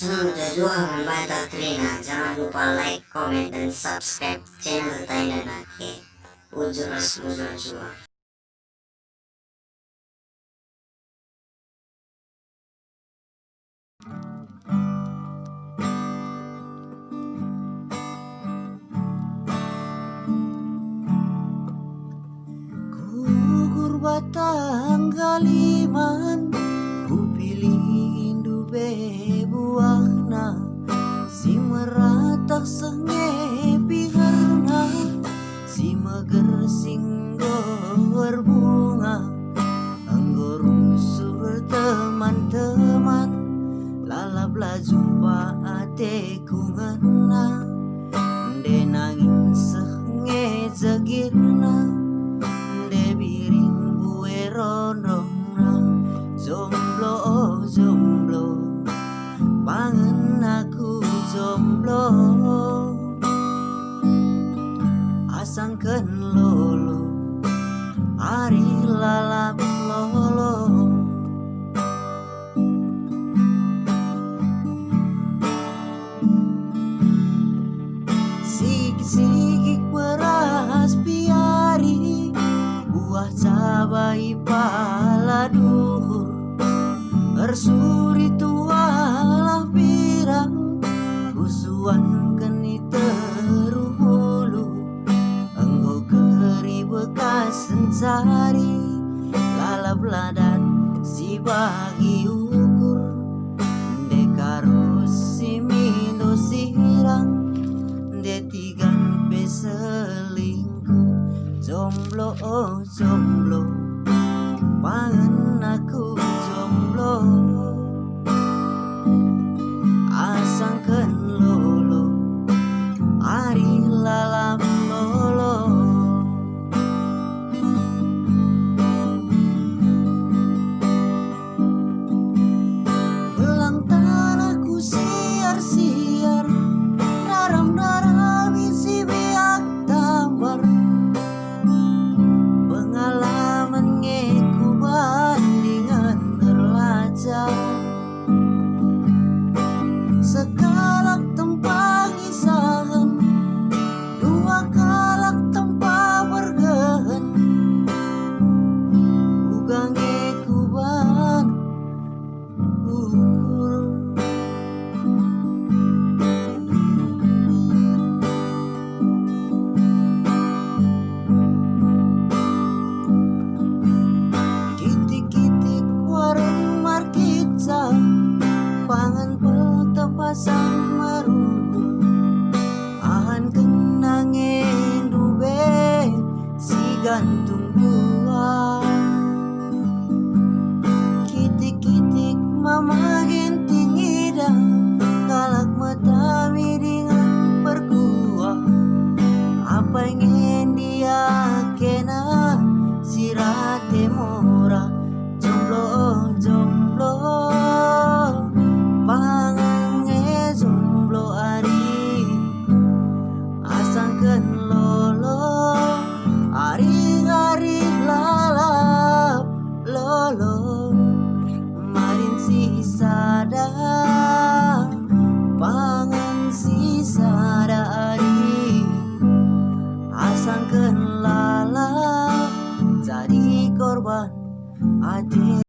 Semoga juga membantu Trina. Jangan lupa like, comment, dan subscribe channel Thailand Ake. Ujuras jua. Gugur batang galiman, ku pilih indu bebuahna, si meratak senge piharna, si mager singgor bunga, anggo rusur teman-teman, lalaplah jumpa ateku ngena, de nangin senge jagirna, biring bue rondongna, jomblo oh jomblo, pangen aku jomblo, asangken lolo, ari lalap lolo. Sikik-sikik beras piari, buah cabai pala duhur, ersuri tualah pirang, kusuan keni teruhulu, engkau keri bekas sencari, lalap ladat si bagi ukur, dekarus si mindo sirang, detigan peselingkuh, jomblo oh jomblo, pangen aku jomblo, asangken lolo, ari lalap lolo. Belang tanahku siar-siar, daram-daram isi biak tambar, pengalaman ngeku bandingan terlacak, sekalak tempa ngisahan, dua kalak tempa bergehen, ugang ngeku ban ukur. Kitik-kitik warung markitsa, pangan pel tepasang maru,